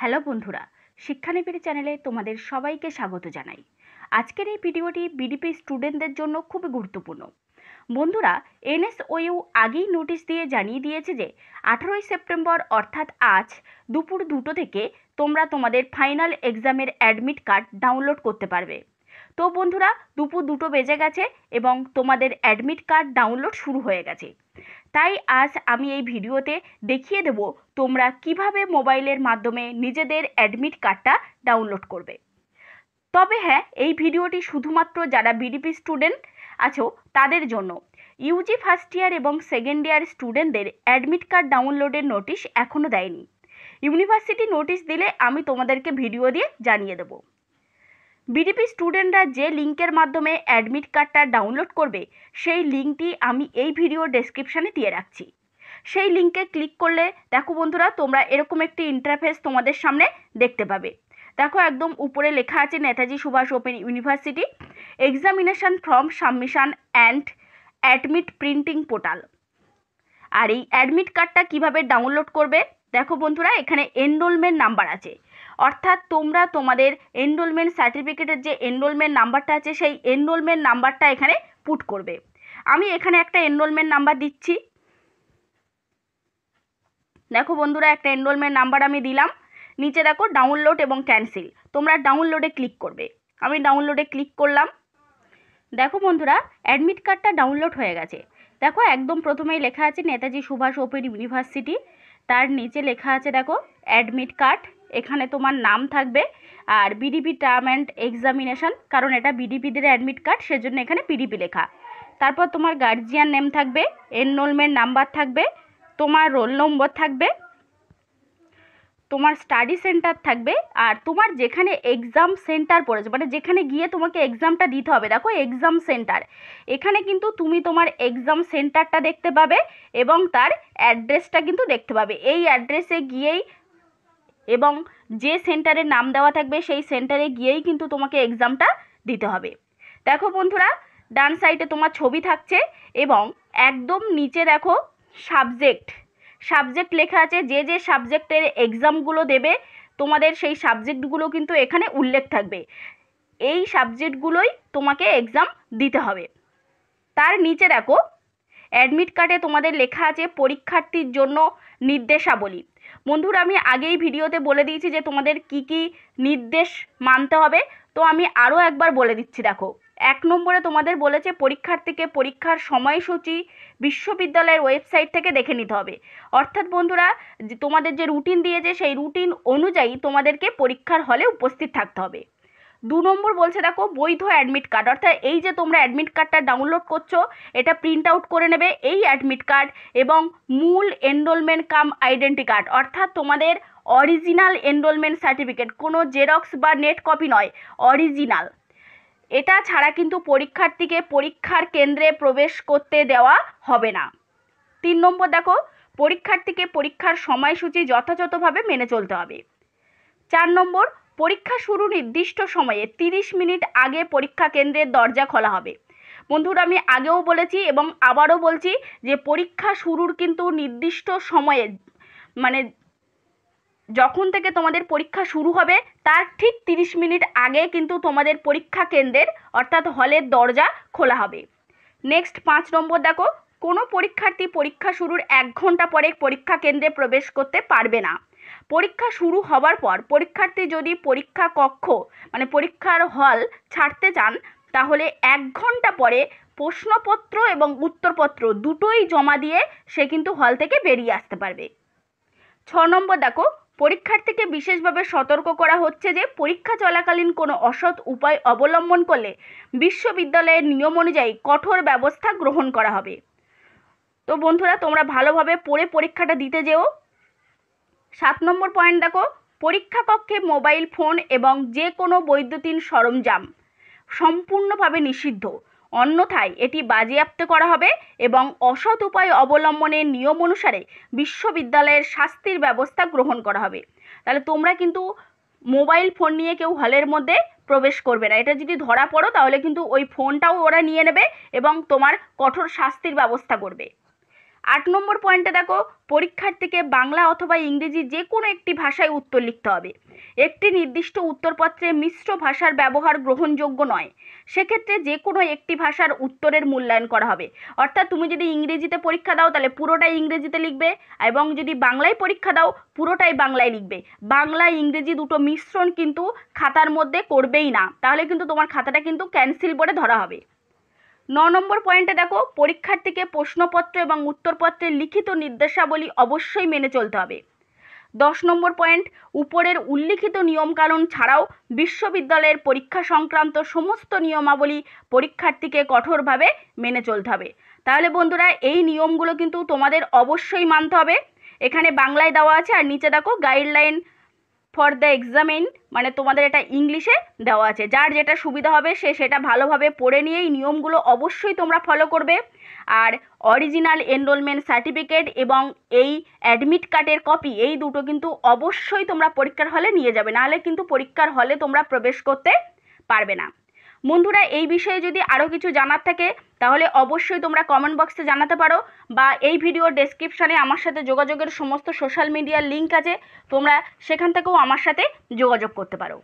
Hello বন্ধুরা, শিক্ষা নিবিড় চ্যানেলে তোমাদের সবাইকে স্বাগত জানাই। আজকের এই ভিডিওটি বিডিপি স্টুডেন্টদের জন্য খুবই গুরুত্বপূর্ণ। বন্ধুরা, এনএসওইউ আগেই নোটিশ দিয়ে জানিয়ে দিয়েছে যে 18ই সেপ্টেম্বর অর্থাৎ আজ দুপুর 2টো থেকে তোমরা তোমাদের ফাইনাল এক্সামের অ্যাডমিট কার্ড ডাউনলোড করতে পারবে। তো বন্ধুরা, দুপুর 2টো বেজে গেছে এবং তোমাদের অ্যাডমিট কার্ড ডাউনলোড শুরু হয়ে গেছে। তাই আজ আমি এই ভিডিওতে দেখিয়ে দেব তোমরা কিভাবে মোবাইলের মাধ্যমে নিজেদের অ্যাডমিট কার্ডটা ডাউনলোড করবে। তবে হ্যাঁ, এই ভিডিওটি শুধুমাত্র যারা বিডিপি স্টুডেন্ট আছো তাদের জন্য। ইউজি ফার্স্ট ইয়ার এবং সেকেন্ড ইয়ার স্টুডেন্টদের অ্যাডমিট কার্ড ডাউনলোডের নোটিশ এখনও দেয়নি। ইউনিভার্সিটি নোটিশ দিলে আমি তোমাদেরকে ভিডিও দিয়ে জানিয়ে দেব। বিডিপি স্টুডেন্টরা যে লিঙ্কের মাধ্যমে অ্যাডমিট কার্ডটা ডাউনলোড করবে সেই লিঙ্কটি আমি এই ভিডিও ডেসক্রিপশানে দিয়ে রাখছি। সেই লিঙ্কে ক্লিক করলে দেখো বন্ধুরা, তোমরা এরকম একটি ইন্টারফেস তোমাদের সামনে দেখতে পাবে। দেখো একদম উপরে লেখা আছে Netaji Subhash open university examination form submission and admit printing portal. আর এই অ্যাডমিট কার্ডটা কিভাবে ডাউনলোড করবে দেখো বন্ধুরা, এখানে এনরোলমেন্ট নাম্বার আছে, অর্থাৎ তোমরা তোমাদের এনরোলমেন্ট সার্টিফিকেটের যে এনরোলমেন্ট নাম্বারটা আছে সেই এনরোলমেন্ট নাম্বারটা এখানে পুট করবে। আমি এখানে একটা এনরোলমেন্ট নাম্বার দিচ্ছি। দেখো বন্ধুরা, একটা এনরোলমেন্ট নাম্বার আমি দিলাম। নিচে দেখো ডাউনলোড এবং ক্যান্সেল, তোমরা ডাউনলোডে ক্লিক করবে। আমি ডাউনলোডে ক্লিক করলাম। দেখো বন্ধুরা, অ্যাডমিট কার্ডটা ডাউনলোড হয়ে গেছে। দেখো একদম প্রথমেই লেখা আছে নেতাজি সুভাষ ওপেন ইউনিভার্সিটি, তার নিচে লেখা আছে দেখো অ্যাডমিট কার্ড। এখানে তোমার নাম থাকবে আর বিডিপি টার্ম অ্যান্ড এক্সামিনেশন, কারণ এটা বিডিপিদের অ্যাডমিট কার্ড সেজন্য এখানে বিডিপি লেখা। তারপর তোমার গার্জিয়ান নেম থাকবে, এনরোলমেন্ট নাম্বার থাকবে, তোমার রোল নম্বর থাকবে, তোমার স্টাডি সেন্টার থাকবে, আর তোমার যেখানে এক্সাম সেন্টার পড়েছে মানে যেখানে গিয়ে তোমাকে এক্সামটা দিতে হবে। দেখো এক্সাম সেন্টার, এখানে কিন্তু তুমি তোমার এক্সাম সেন্টারটা দেখতে পাবে এবং তার অ্যাড্রেসটা কিন্তু দেখতে পাবে। এই অ্যাড্রেসে গিয়েই এবং যে সেন্টারের নাম দেওয়া থাকবে সেই সেন্টারে গিয়েই কিন্তু তোমাকে এক্সামটা দিতে হবে। দেখো বন্ধুরা, ডান সাইডে তোমার ছবি থাকছে এবং একদম নিচে দেখো সাবজেক্ট লেখা আছে। যে যে সাবজেক্টের এক্সামগুলো দেবে তোমাদের সেই সাবজেক্টগুলো কিন্তু এখানে উল্লেখ থাকবে। এই সাবজেক্টগুলোই তোমাকে এক্সাম দিতে হবে। তার নিচে দেখো অ্যাডমিট কার্ডে তোমাদের লেখা আছে পরীক্ষার্থীর জন্য নির্দেশাবলী। বন্ধুরা, আমি আগেই ভিডিওতে বলে দিয়েছি যে তোমাদের কি কি নির্দেশ মানতে হবে, তো আমি আরও একবার বলে দিচ্ছি। দেখো 1 নম্বরে তোমাদের বলেছে পরীক্ষার্থীকে পরীক্ষার সময়সূচি বিশ্ববিদ্যালয়ের ওয়েবসাইট থেকে দেখে নিতে হবে। অর্থাৎ বন্ধুরা, যে তোমাদের যে রুটিন দিয়েছে সেই রুটিন অনুযায়ী তোমাদেরকে পরীক্ষার হলে উপস্থিত থাকতে হবে। 2 নম্বর বলছে দেখো বৈধ অ্যাডমিট কার্ড, অর্থাৎ এই যে তোমরা অ্যাডমিট কার্ডটা ডাউনলোড করছো এটা প্রিন্ট আউট করে নেবে এই অ্যাডমিট কার্ড এবং মূল এনরোলমেন্ট কাম আইডেন্টি কার্ড, অর্থাৎ তোমাদের অরিজিনাল এনরোলমেন্ট সার্টিফিকেট, কোনো জেরক্স বা নেট কপি নয়, অরিজিনাল। এটা ছাড়া কিন্তু পরীক্ষার্থীকে পরীক্ষার কেন্দ্রে প্রবেশ করতে দেওয়া হবে না। 3 নম্বর দেখো পরীক্ষার্থীকে পরীক্ষার সময়সূচি যথাযথভাবে মেনে চলতে হবে। 4 নম্বর পরীক্ষা শুরু নির্দিষ্ট সময়ে 30 মিনিট আগে পরীক্ষা কেন্দ্রের দরজা খোলা হবে। বন্ধুরা, আমি আগেও বলেছি এবং আবারও বলছি যে পরীক্ষা শুরুর কিন্তু নির্দিষ্ট সময়ে মানে যখন থেকে তোমাদের পরীক্ষা শুরু হবে তার ঠিক 30 মিনিট আগে কিন্তু তোমাদের পরীক্ষা কেন্দ্রের অর্থাৎ হলের দরজা খোলা হবে। নেক্সট 5 নম্বর দেখো কোনো পরীক্ষার্থী পরীক্ষা শুরুর 1 ঘন্টা পরে পরীক্ষা কেন্দ্রে প্রবেশ করতে পারবে না। পরীক্ষা শুরু হবার পর পরীক্ষার্থী যদি পরীক্ষা কক্ষ মানে পরীক্ষার হল ছাড়তে চান তাহলে 1 ঘন্টা পরে প্রশ্নপত্র এবং উত্তরপত্র দুটোই জমা দিয়ে সে কিন্তু হল থেকে বেরিয়ে আসতে পারবে। 6 নম্বর দেখো পরীক্ষার্থীকে বিশেষভাবে সতর্ক করা হচ্ছে যে পরীক্ষা চলাকালীন কোনো অসৎ উপায় অবলম্বন করলে বিশ্ববিদ্যালয়ের নিয়ম অনুযায়ী কঠোর ব্যবস্থা গ্রহণ করা হবে। তো বন্ধুরা, তোমরা ভালোভাবে পড়ে পরীক্ষাটা দিতে যেও। 7 নম্বর পয়েন্ট দেখো পরীক্ষা কক্ষে মোবাইল ফোন এবং যে কোনো বৈদ্যুতিন সরঞ্জাম সম্পূর্ণভাবে নিষিদ্ধ, অন্যথায় এটি বাজেয়াপ্ত করা হবে এবং অসৎ উপায় অবলম্বনের নিয়ম অনুসারে বিশ্ববিদ্যালয়ের শাস্তির ব্যবস্থা গ্রহণ করা হবে। তাহলে তোমরা কিন্তু মোবাইল ফোন নিয়ে কেউ হলের মধ্যে প্রবেশ করবে না। এটা যদি ধরা পড়ো তাহলে কিন্তু ওই ফোনটাও ওরা নিয়ে নেবে এবং তোমার কঠোর শাস্তির ব্যবস্থা করবে। 8 নম্বর পয়েন্টে দেখো, পরীক্ষার্থীকে বাংলা অথবা ইংরেজি যে কোনো একটি ভাষায় উত্তর লিখতে হবে। একটি নির্দিষ্ট উত্তরপত্রে মিশ্র ভাষার ব্যবহার গ্রহণযোগ্য নয়, সেক্ষেত্রে যে কোনো একটি ভাষার উত্তরের মূল্যায়ন করা হবে। অর্থাৎ তুমি যদি ইংরেজিতে পরীক্ষা দাও তাহলে পুরোটাই ইংরেজিতে লিখবে, এবং যদি বাংলায় পরীক্ষা দাও পুরোটাই বাংলায় লিখবে। বাংলা ইংরেজি দুটো মিশ্রণ কিন্তু খাতার মধ্যে করবেই না, তাহলে কিন্তু তোমার খাতাটা কিন্তু ক্যান্সেল বলে ধরা হবে। 9 নম্বর পয়েন্টে দেখো, পরীক্ষার্থীকে প্রশ্নপত্র এবং উত্তরপত্রের লিখিত নির্দেশাবলী অবশ্যই মেনে চলতে হবে। 10 নম্বর পয়েন্ট, উপরের উল্লিখিত নিয়মকানুন ছাড়াও বিশ্ববিদ্যালয়ের পরীক্ষা সংক্রান্ত সমস্ত নিয়মাবলী পরীক্ষার্থীকে কঠোরভাবে মেনে চলতে হবে। তাহলে বন্ধুরা, এই নিয়মগুলো কিন্তু তোমাদের অবশ্যই মানতে হবে। এখানে বাংলায় দেওয়া আছে, আর নিচে দেখো গাইডলাইন ফর দ্য এক্সামিন, মানে তোমাদের এটা ইংলিশে দেওয়া আছে। যার যেটা সুবিধা হবে সে সেটা ভালোভাবে পড়ে নিয়ে এই নিয়মগুলো অবশ্যই তোমরা ফলো করবে। আর অরিজিনাল এনরোলমেন্ট সার্টিফিকেট এবং এই অ্যাডমিট কার্ডের কপি, এই দুটো কিন্তু অবশ্যই তোমরা পরীক্ষার হলে নিয়ে যাবে, নাহলে কিন্তু পরীক্ষার হলে তোমরা প্রবেশ করতে পারবে না। বন্ধুরা, এই বিষয়ে যদি আরও কিছু জানার থাকে তাহলে অবশ্যই তোমরা কমেন্ট বক্সে জানাতে পারো, বা এই ভিডিওর ডেসক্রিপশানে আমার সাথে যোগাযোগের সমস্ত সোশ্যাল মিডিয়ার লিঙ্ক আছে, তোমরা সেখান থেকেও আমার সাথে যোগাযোগ করতে পারো।